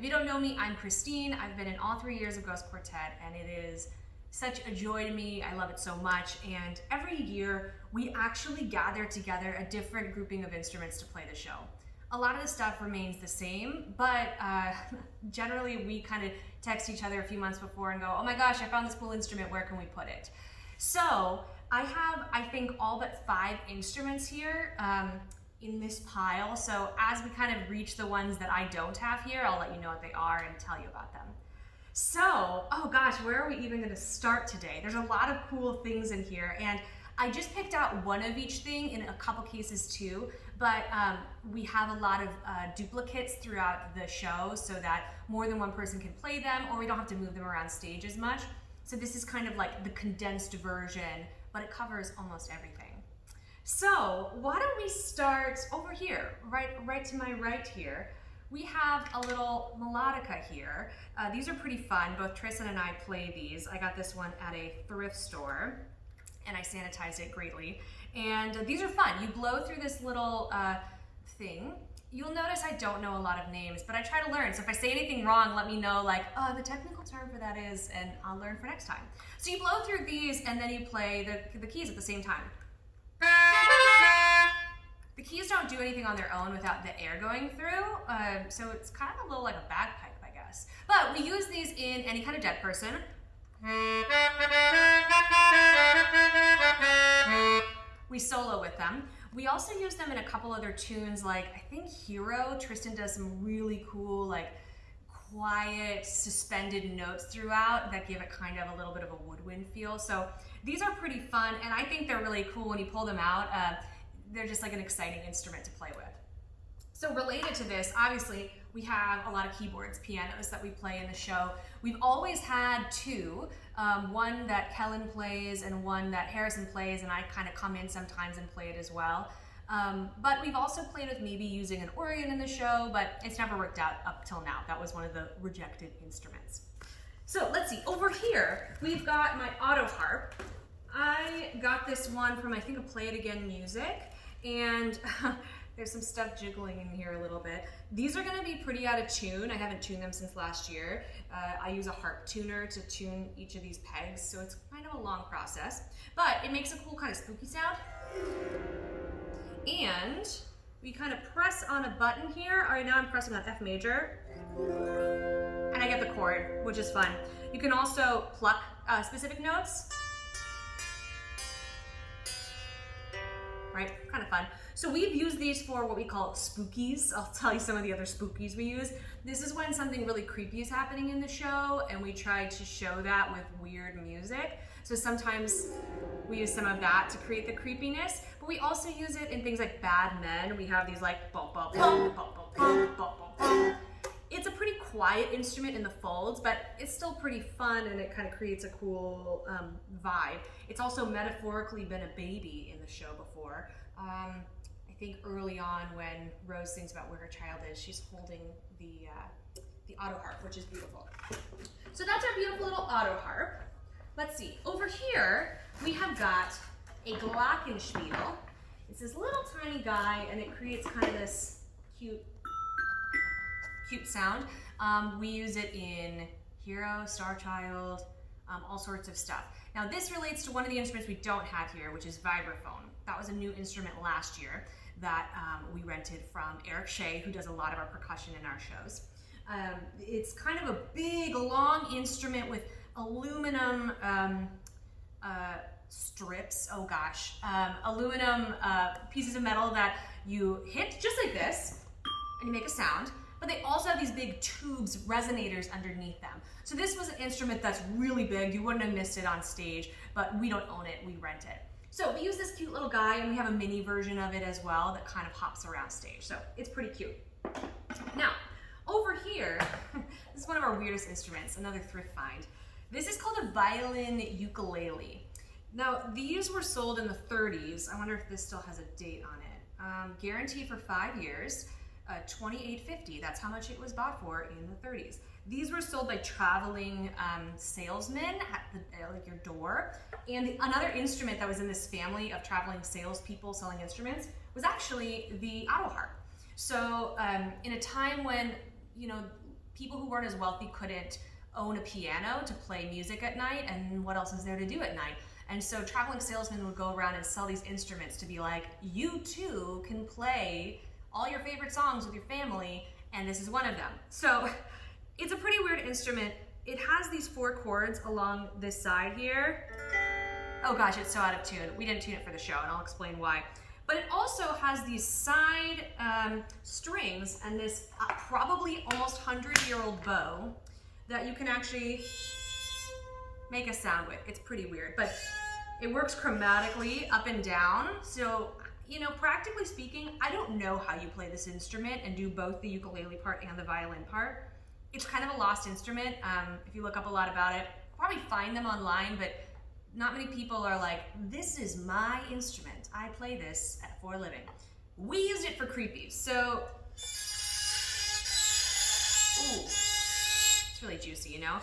If you don't know me, I'm Christine. I've been in all 3 years of Ghost Quartet, and it is such a joy to me. I love it so much, and every year we actually gather together a different grouping of instruments to play the show. A lot of the stuff remains the same, but generally we kind of text each other a few months before and go, oh my gosh, I found this cool instrument, where can we put it? So I have, I think, all but 5 instruments here in this pile. So as we kind of reach the ones that I don't have here, I'll let you know what they are and tell you about them. So, oh gosh, where are we even gonna start today? There's a lot of cool things in here, and I just picked out one of each thing in a couple cases too, but we have a lot of duplicates throughout the show so that more than one person can play them, or we don't have to move them around stage as much. So this is kind of like the condensed version, but it covers almost everything. So why don't we start over here, right to my right here. We have a little melodica here. These are pretty fun. Both Tristan and I play these. I got this one at a thrift store, and I sanitized it greatly. And these are fun. You blow through this little thing. You'll notice I don't know a lot of names, but I try to learn. So if I say anything wrong, let me know, like, oh, the technical term for that is, and I'll learn for next time. So you blow through these, and then you play the keys at the same time. The keys don't do anything on their own without the air going through, so it's kind of a little like a bagpipe, I guess. But we use these in any kind of dead person. We solo with them. We also use them in a couple other tunes, like I think Hero. Tristan does some really cool, like quiet, suspended notes throughout that give it kind of a little bit of a woodwind feel. So these are pretty fun, and I think they're really cool when you pull them out. They're just like an exciting instrument to play with. So related to this, obviously, we have a lot of keyboards, pianos that we play in the show. We've always had 2, one that Kellen plays and one that Harrison plays, and I kind of come in sometimes and play it as well. But we've also played with maybe using an organ in the show, but it's never worked out up till now. That was one of the rejected instruments. So let's see, over here, we've got my auto harp. I got this one from, I think, a Play It Again Music, and there's some stuff jiggling in here a little bit. These are gonna be pretty out of tune. I haven't tuned them since last year. I use a harp tuner to tune each of these pegs, so it's kind of a long process, but it makes a cool kind of spooky sound. And we kind of press on a button here. All right, now I'm pressing on F major, and I get the chord, which is fun. You can also pluck specific notes. Right, kind of fun. So we've used these for what we call spookies. I'll tell you some of the other spookies we use. This is when something really creepy is happening in the show, and we try to show that with weird music. So sometimes we use some of that to create the creepiness, but we also use it in things like Bad Men. We have these like bum, bum, bum, bum, bum, bum, bum, bum. It's a pretty quiet instrument in the folds, but it's still pretty fun, and it kind of creates a cool vibe. It's also metaphorically been a baby in the show before. I think early on when Rose sings about where her child is, she's holding the auto harp, which is beautiful. So that's our beautiful little auto harp. Let's see, over here we have got a Glockenspiel. It's this little tiny guy, and it creates kind of this cute sound. We use it in Hero, Star Child, all sorts of stuff. Now this relates to one of the instruments we don't have here, which is vibraphone. That was a new instrument last year that we rented from Eric Shea, who does a lot of our percussion in our shows. It's kind of a big, long instrument with aluminum strips, oh gosh, aluminum pieces of metal that you hit just like this, and you make a sound. But they also have these big tubes, resonators underneath them. So this was an instrument that's really big. You wouldn't have missed it on stage, but we don't own it, we rent it. So we use this cute little guy, and we have a mini version of it as well that kind of hops around stage. So it's pretty cute. Now, over here, this is one of our weirdest instruments, another thrift find. This is called a Violin ukulele. Now, these were sold in the 30s. I wonder if this still has a date on it. Guaranteed for 5 years. $28.50. That's how much it was bought for in the 30s. These were sold by traveling salesmen at like your door. And another instrument that was in this family of traveling salespeople selling instruments was actually the auto harp. So in a time when, you know, people who weren't as wealthy couldn't own a piano to play music at night, and what else is there to do at night? And so traveling salesmen would go around and sell these instruments to be like, you too can play all your favorite songs with your family, and this is one of them. So it's a pretty weird instrument. It has these 4 chords along this side here. Oh gosh, it's so out of tune. We didn't tune it for the show, and I'll explain why. But it also has these side strings and this probably almost 100-year-old bow that you can actually make a sound with. It's pretty weird, but it works chromatically up and down. So, you know, practically speaking, I don't know how you play this instrument and do both the ukulele part and the violin part. It's kind of a lost instrument. If you look up a lot about it, probably find them online, but not many people are like, this is my instrument. I play this for a living. We used it for creepies. So, ooh, it's really juicy, you know?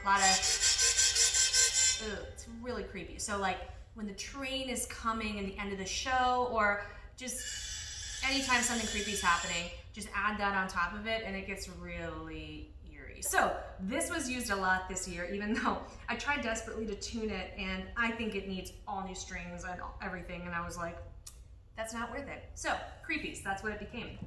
A lot of, it's really creepy. So like when the train is coming in the end of the show, or just anytime something creepy is happening, just add that on top of it and it gets really eerie. So this was used a lot this year, even though I tried desperately to tune it, and I think it needs all new strings and everything, and I was like, that's not worth it. So creepies, that's what it became.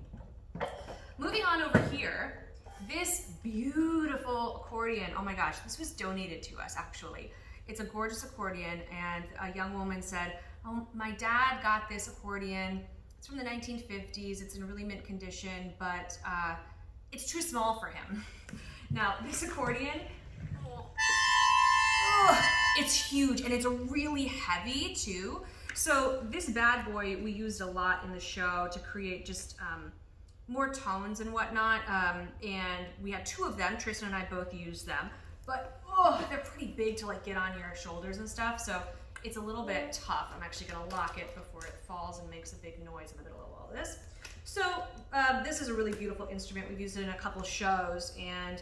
Moving on over here, this beautiful accordion. Oh my gosh, this was donated to us actually. It's a gorgeous accordion, and a young woman said, oh, my dad got this accordion. It's from the 1950s. It's in really mint condition, but it's too small for him. Now, this accordion, it's huge, and it's really heavy too. So this bad boy we used a lot in the show to create just more tones and whatnot, and we had 2 of them. Tristan and I both used them, but they're pretty big to like get on your shoulders and stuff, so it's a little bit tough. I'm actually gonna lock it before it falls and makes a big noise in the middle of all this. So this is a really beautiful instrument. We've used it in a couple shows, and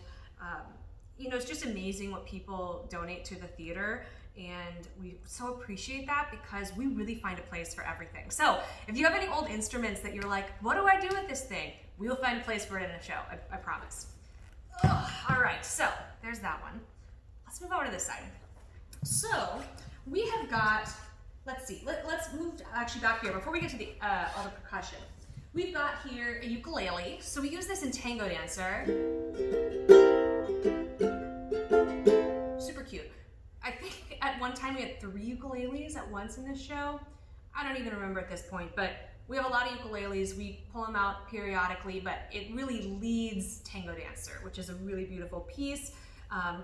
you know, it's just amazing what people donate to the theater, and we so appreciate that because we really find a place for everything. So if you have any old instruments that you're like, what do I do with this thing? We will find a place for it in a show, I promise. All right, so there's that one. Let's move over to this side. So we have got, let's see, let's move actually back here before we get to the all the percussion. We've got here a ukulele. So we use this in Tango Dancer. Super cute. I think at one time we had 3 ukuleles at once in this show. I don't even remember at this point, but we have a lot of ukuleles. We pull them out periodically, but it really leads Tango Dancer, which is a really beautiful piece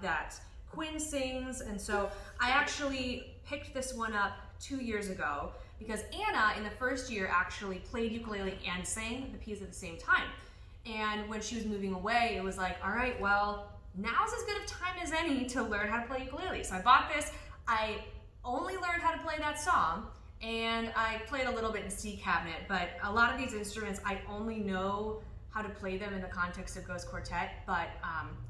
that Quinn sings. And so I actually picked this one up 2 years ago because Anna in the first year actually played ukulele and sang the piece at the same time. And when she was moving away, it was like, all right, well, now's as good of time as any to learn how to play ukulele. So I bought this. I only learned how to play that song, and I played a little bit in C cabinet, but a lot of these instruments, I only know how to play them in the context of Ghost Quartet, but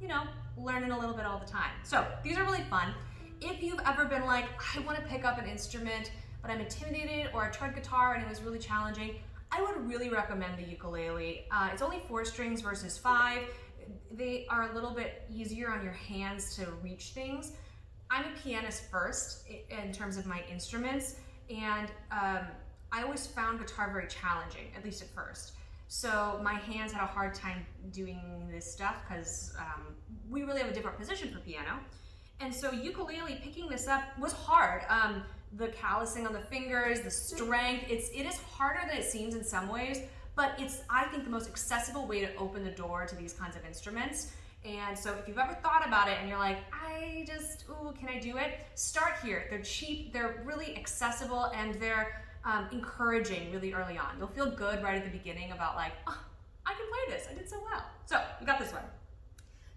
you know, learning a little bit all the time. So these are really fun. If you've ever been like, I want to pick up an instrument, but I'm intimidated, or I tried guitar and it was really challenging, I would really recommend the ukulele. It's only 4 strings versus 5. They are a little bit easier on your hands to reach things. I'm a pianist first in terms of my instruments, and I always found guitar very challenging, at least at first. So my hands had a hard time doing this stuff because we really have a different position for piano. And so ukulele, picking this up was hard. The callousing on the fingers, the strength, it is harder than it seems in some ways, but it's, I think, the most accessible way to open the door to these kinds of instruments. And so if you've ever thought about it and you're like, can I do it? Start here. They're cheap, they're really accessible, and they're encouraging really early on. You'll feel good right at the beginning about like, oh, I can play this, I did so well. So we got this one.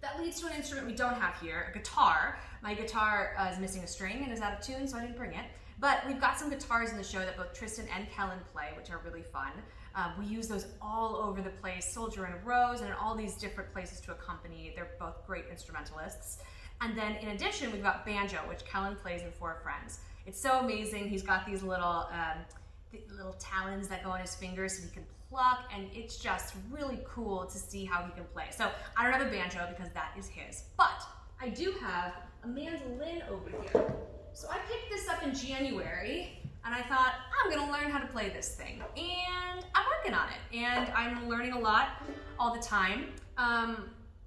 That leads to an instrument we don't have here, a guitar. My guitar is missing a string and is out of tune, so I didn't bring it. But we've got some guitars in the show that both Tristan and Kellen play, which are really fun. We use those all over the place, Soldier in Rose, and in all these different places to accompany. They're both great instrumentalists. And then in addition, we've got banjo, which Kellen plays in Four Friends. It's so amazing. He's got these little talons that go on his fingers so he can pluck, and it's just really cool to see how he can play. So I don't have a banjo because that is his, but I do have a mandolin over here. So I picked this up in January, and I thought, I'm gonna learn how to play this thing. And I'm working on it, and I'm learning a lot all the time.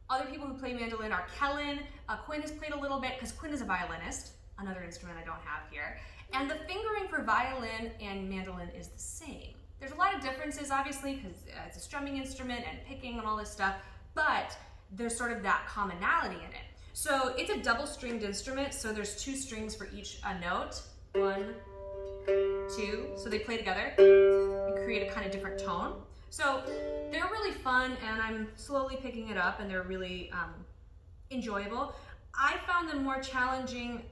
Other people who play mandolin are Kellen. Quinn has played a little bit, because Quinn is a violinist, another instrument I don't have here. And the fingering for violin and mandolin is the same. There's a lot of differences, obviously, because it's a strumming instrument and picking and all this stuff, but there's sort of that commonality in it. So it's a double-stringed instrument, so there's 2 strings for each note. 1, 2, so they play together and create a kind of different tone. So they're really fun, and I'm slowly picking it up, and they're really enjoyable. I found them more challenging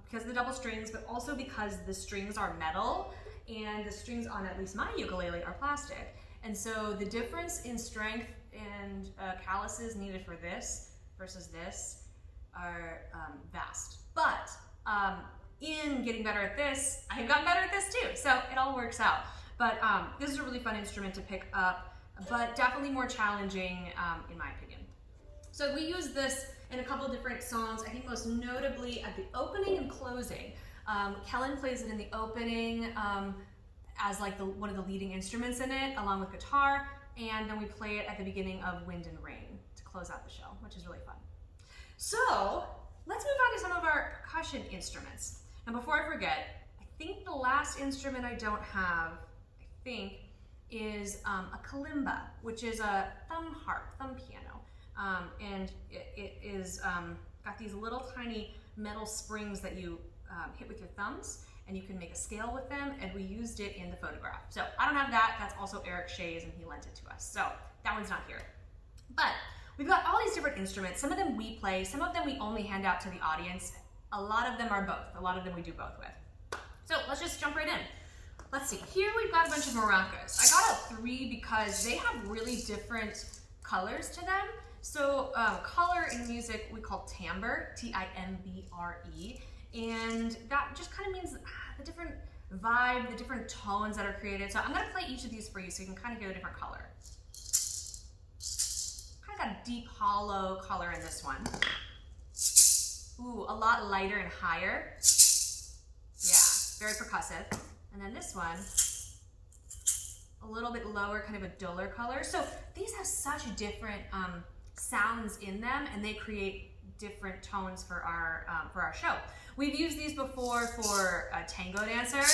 because of the double strings, but also because the strings are metal, and the strings on at least my ukulele are plastic. And so the difference in strength and calluses needed for this versus this are vast. But in getting better at this, I have gotten better at this too, so it all works out. But this is a really fun instrument to pick up, but definitely more challenging in my opinion. So we use this in a couple different songs, I think most notably at the opening and closing. Kellen plays it in the opening as like one of the leading instruments in it, along with guitar, and then we play it at the beginning of Wind and Rain to close out the show, which is really fun. So let's move on to some of our percussion instruments. Now before I forget, I think the last instrument I don't have, is a kalimba, which is a thumb harp, thumb piano. And it is got these little tiny metal springs that you hit with your thumbs, and you can make a scale with them, and we used it in the photograph. So I don't have that, that's also Eric Shea's, and he lent it to us. So that one's not here. But we've got all these different instruments. Some of them we play, some of them we only hand out to the audience. A lot of them are both. A lot of them we do both with. So let's just jump right in. Let's see, here we've got a bunch of maracas. I got out 3 because they have really different colors to them. So color in music we call timbre, T-I-M-B-R-E, and that just kind of means the different vibe, the different tones that are created. So I'm gonna play each of these for you so you can kind of get a different color. Kind of got a deep hollow color in this one. Ooh, a lot lighter and higher. Yeah, very percussive. And then this one, a little bit lower, kind of a duller color. So these have such different sounds in them, and they create different tones for our show. We've used these before for a tango dancer.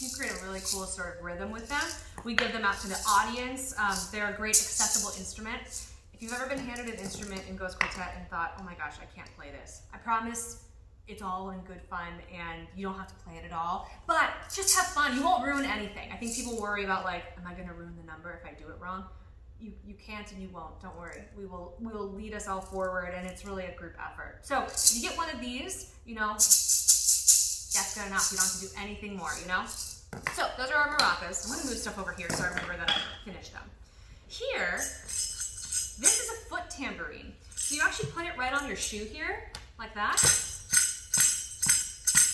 You create a really cool sort of rhythm with them. We give them out to the audience. They're a great accessible instrument. If you've ever been handed an instrument in Ghost Quartet and thought, oh my gosh, I can't play this, I promise it's all in good fun and you don't have to play it at all, but just have fun. You won't ruin anything. I think people worry about like, am I gonna ruin the number if I do it wrong? You can't and you won't, don't worry. We will lead us all forward, and it's really a group effort. So if you get one of these, you know, that's good enough. You don't have to do anything more, you know? So those are our maracas. I'm gonna move stuff over here so I remember that I finished them. Here, this is a foot tambourine. So you actually put it right on your shoe here, like that.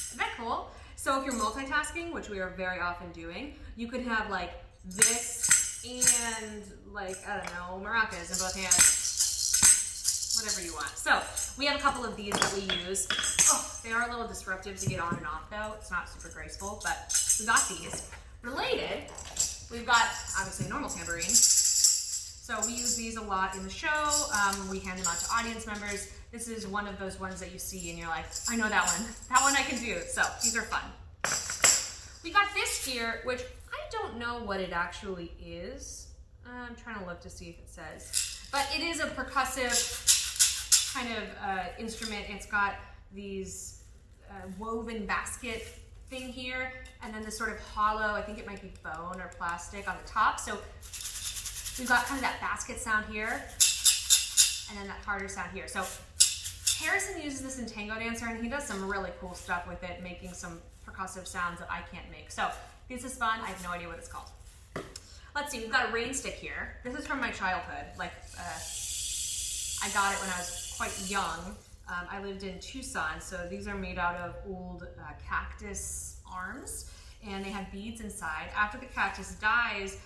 Isn't that cool? So if you're multitasking, which we are very often doing, you could have like this and like, I don't know, maracas in both hands, whatever you want. So we have a couple of these that we use. Oh, they are a little disruptive to get on and off though. It's not super graceful, but we got these. Related, we've got obviously a normal tambourine. So we use these a lot in the show. We hand them out to audience members. This is one of those ones that you see and you're like, I know that one. That one I can do. So these are fun. We got this here, which I don't know what it actually is. I'm trying to look to see if it says. But it is a percussive kind of instrument. It's got these woven basket thing here, and then this sort of hollow, I think it might be bone or plastic on the top. So we've got kind of that basket sound here, and then that harder sound here. So Harrison uses this in Tango Dancer, and he does some really cool stuff with it, making some percussive sounds that I can't make. So this is fun. I have no idea what it's called. Let's see, we've got a rain stick here. This is from my childhood. Like, I got it when I was quite young. I lived in Tucson, so these are made out of old cactus arms. and they have beads inside. After the cactus dies,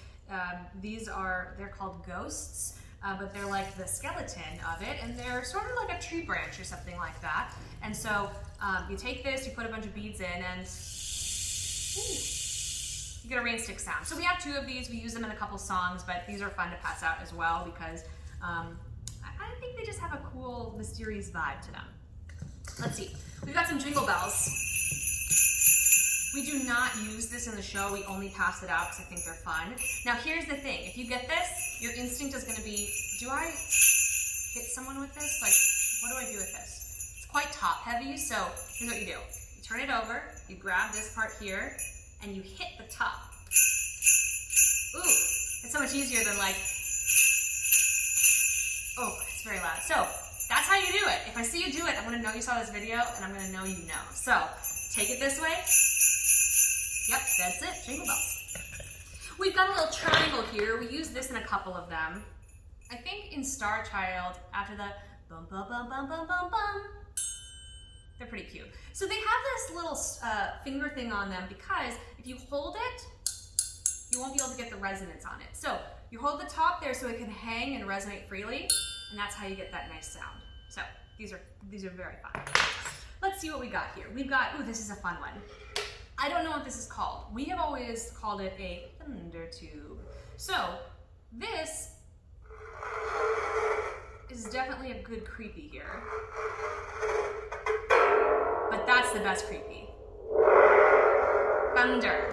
they're called ghosts, but they're like the skeleton of it, and they're sort of like a tree branch or something like that. And so you take this, you put a bunch of beads in, and you get a rain stick sound. So we have 2 of these. We use them in a couple songs, but these are fun to pass out as well because I think they just have a cool, mysterious vibe to them. Let's see. We've got some jingle bells. We do not use this in the show. We only pass it out because I think they're fun. Now here's the thing. If you get this, your instinct is going to be, do I hit someone with this? Like, what do I do with this? It's quite top heavy, so here's what you do. You turn it over, you grab this part here, and you hit the top. Ooh, it's so much easier than like, oh, it's very loud. So that's how you do it. If I see you do it, I'm going to know you saw this video, and I'm going to know you know. So take it this way. Yep, that's it, jingle bells. We've got a little triangle here. We use this in a couple of them. I think in Star Child, after the bum bum bum bum bum bum bum, they're pretty cute. So they have this little finger thing on them because if you hold it, you won't be able to get the resonance on it. So you hold the top there so it can hang and resonate freely, and that's how you get that nice sound. So these are very fun. Let's see what we got here. We've got, ooh, this is a fun one. I don't know what this is called. We have always called it a thunder tube. So this is definitely a good creepy here. But that's the best creepy. Thunder.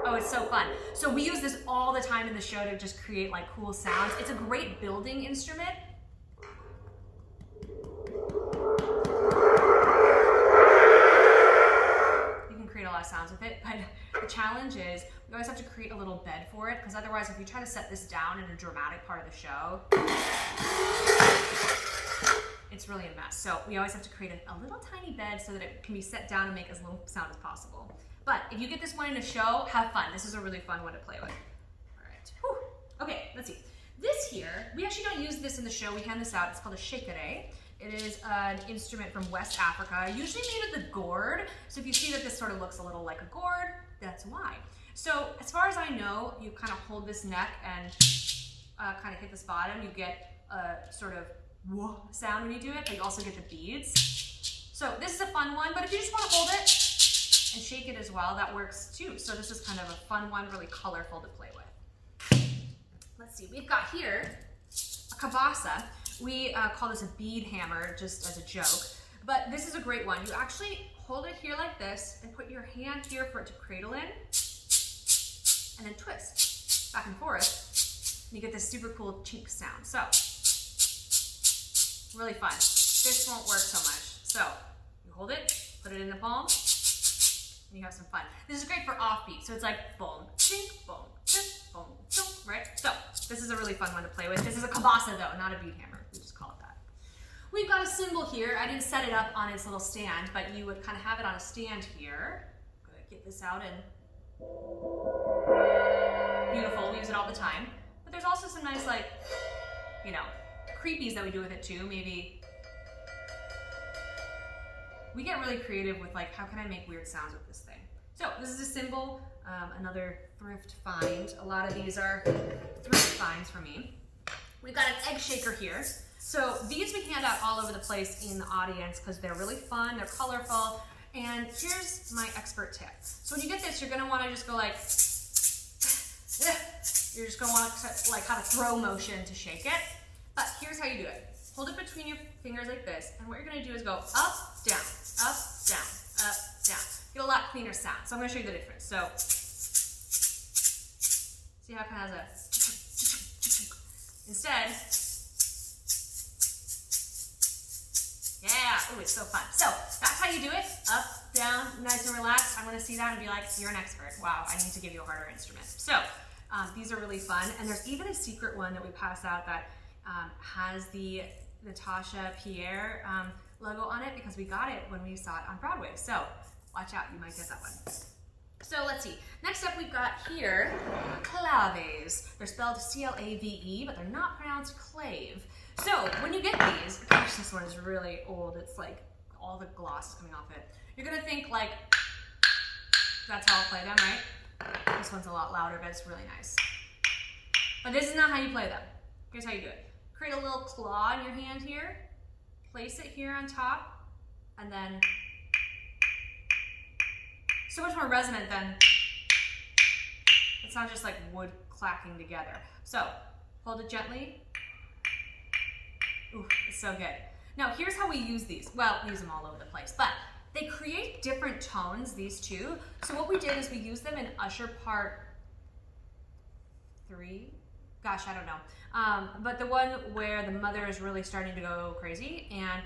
Oh, it's so fun. So we use this all the time in the show to just create like cool sounds. It's a great building instrument. Sounds with it, but the challenge is we always have to create a little bed for it because otherwise if you try to set this down in a dramatic part of the show, it's really a mess. So we always have to create a little tiny bed so that it can be set down and make as little sound as possible. But if you get this one in a show, have fun. This is a really fun one to play with. All right. Whew. Okay, let's see. This here, we actually don't use this in the show. We hand this out. It's called a Checkered. It is an instrument from West Africa, usually made of the gourd. So if you see that this sort of looks a little like a gourd, that's why. So as far as I know, you kind of hold this neck and kind of hit this bottom. You get a sort of whoa sound when you do it, but you also get the beads. So this is a fun one, but if you just want to hold it and shake it as well, that works too. So this is kind of a fun one, really colorful to play with. Let's see, we've got here a Kavasa. We call this a bead hammer, just as a joke, but this is a great one. You actually hold it here like this and put your hand here for it to cradle in, and then twist back and forth, and you get this super cool chink sound. So, really fun. This won't work so much. So, you hold it, put it in the palm, and you have some fun. This is great for offbeat, so it's like boom, chink, boom, chink, boom, chink, right? So, this is a really fun one to play with. This is a Kavasa though, not a bead hammer. We just call it that. We've got a cymbal here. I didn't set it up on its little stand, but you would kind of have it on a stand here. I'm gonna get this out and beautiful. We use it all the time. But there's also some nice, like, you know, creepies that we do with it too. Maybe we get really creative with like, how can I make weird sounds with this thing? So this is a cymbal, another thrift find. A lot of these are thrift finds for me. We've got an egg shaker here. So these we hand out all over the place in the audience because they're really fun, they're colorful, and here's my expert tip. So when you get this, you're gonna wanna just go like, you're just gonna wanna like have a throw motion to shake it. But here's how you do it. Hold it between your fingers like this, and what you're gonna do is go up, down, up, down, up, down. Get a lot cleaner sound. So I'm gonna show you the difference. So, see how it kind of has a, instead, yeah, ooh, it's so fun. So that's how you do it, up, down, nice and relaxed. I'm gonna see that and be like, you're an expert. Wow, I need to give you a harder instrument. So these are really fun. And there's even a secret one that we pass out that has the Natasha Pierre logo on it because we got it when we saw it on Broadway. So watch out, you might get that one. So let's see. Next up we've got here claves. They're spelled C-L-A-V-E, but they're not pronounced clave. So when you get these, gosh, this one is really old. It's like all the gloss is coming off it. You're gonna think like, that's how I'll play them, right? This one's a lot louder, but it's really nice. But this is not how you play them. Here's how you do it. Create a little claw in your hand here, place it here on top, and then so much more resonant than, it's not just like wood clacking together. So hold it gently. Ooh, it's so good. Now here's how we use these. Well, we use them all over the place, but they create different tones, these two. So what we did is we used them in Usher Part 3. Gosh, I don't know. But the one where the mother is really starting to go crazy, and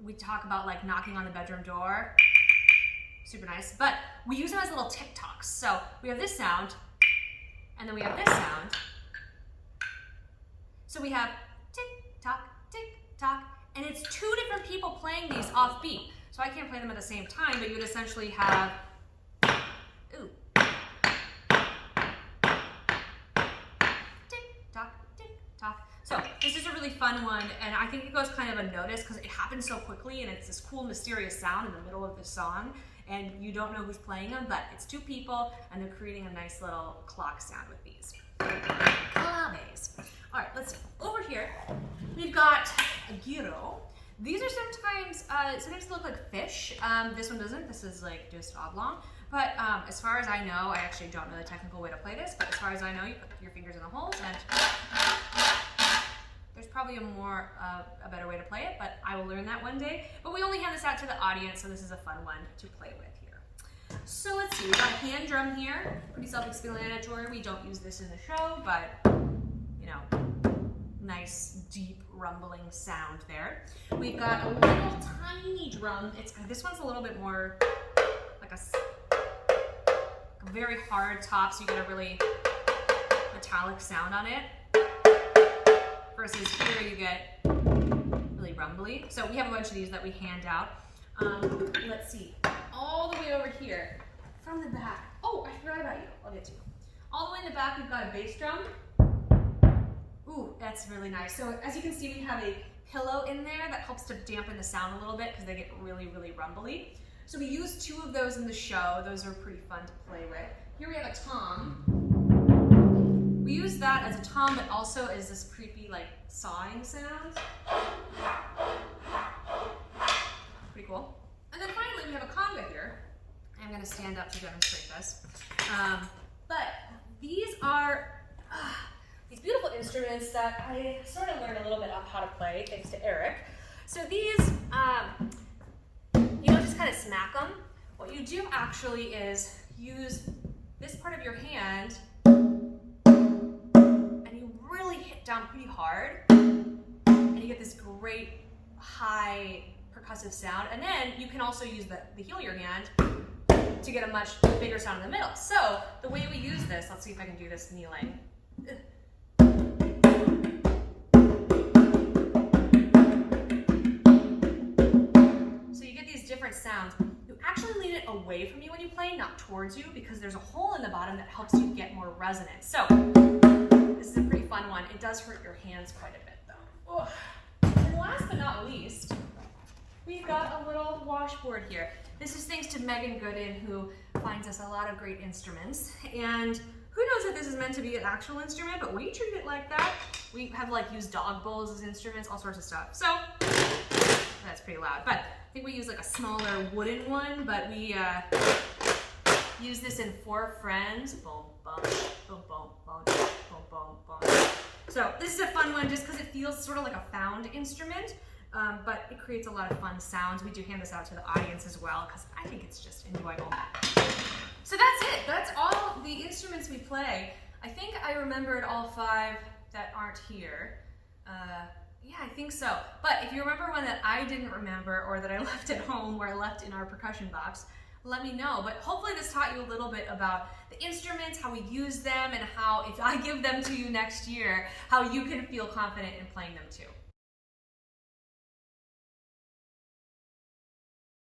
we talk about like knocking on the bedroom door. Super nice. But we use them as little tick-tocks. So we have this sound, and then we have this sound. So we have tick-tock, tick-tock, and it's two different people playing these off beat. So I can't play them at the same time, but you would essentially have, ooh, tick-tock, tick-tock. So this is a really fun one, and I think it goes kind of unnoticed because it happens so quickly, and it's this cool, mysterious sound in the middle of the song, and you don't know who's playing them, but it's two people, and they're creating a nice little clock sound with these. Claves. All right, let's see. Over here, we've got a gyro. These are sometimes they look like fish. This one doesn't. This is like just oblong. But as far as I know, I actually don't know the technical way to play this, but as far as I know, you put your fingers in the holes, and there's probably a better way to play it, but I will learn that one day. But we only have this out to the audience, so this is a fun one to play with here. So let's see, we've got a hand drum here, pretty self-explanatory. We don't use this in the show, but you know, nice deep rumbling sound there. We've got a little tiny drum. This one's a little bit more like a very hard top, so you get a really metallic sound on it. Versus here you get really rumbly. So we have a bunch of these that we hand out. Let's see, all the way over here from the back. Oh, I forgot about you. I'll get to you. All the way in the back, we've got a bass drum. Ooh, that's really nice. So as you can see, we have a pillow in there that helps to dampen the sound a little bit because they get really, really rumbly. So we use two of those in the show. Those are pretty fun to play with. Here we have a tom. We use that as a tom, but also as this creepy, like, sawing sound. Pretty cool. And then finally, we have a conga here. I'm going to stand up to demonstrate this. But these are these beautiful instruments that I sort of learned a little bit on how to play, thanks to Eric. So these, you don't just kind of smack them. What you do actually is use this part of your hand down pretty hard, and you get this great high percussive sound. And then you can also use the heel of your hand to get a much bigger sound in the middle. So the way we use this, let's see if I can do this kneeling. So you get these different sounds. You actually lean it away from you when you play, not towards you, because there's a hole in the bottom that helps you get more resonance. So this is a pretty fun one. It does hurt your hands quite a bit though. Oh. And last but not least, we've got a little washboard here. This is thanks to Megan Gooden, who finds us a lot of great instruments. And who knows if this is meant to be an actual instrument, but we treat it like that. We have like used dog bowls as instruments, all sorts of stuff. So that's pretty loud. But I think we use like a smaller wooden one, but we use this in For Friends. Boom, boom, boom, boom, boom, boom, boom, boom. So this is a fun one just because it feels sort of like a found instrument, but it creates a lot of fun sounds. We do hand this out to the audience as well because I think it's just enjoyable. So that's it. That's all the instruments we play. I think I remembered all 5 that aren't here. Yeah, I think so. But if you remember one that I didn't remember or that I left at home or I left in our percussion box, let me know. But hopefully this taught you a little bit about the instruments, how we use them, and how if I give them to you next year, how you can feel confident in playing them too.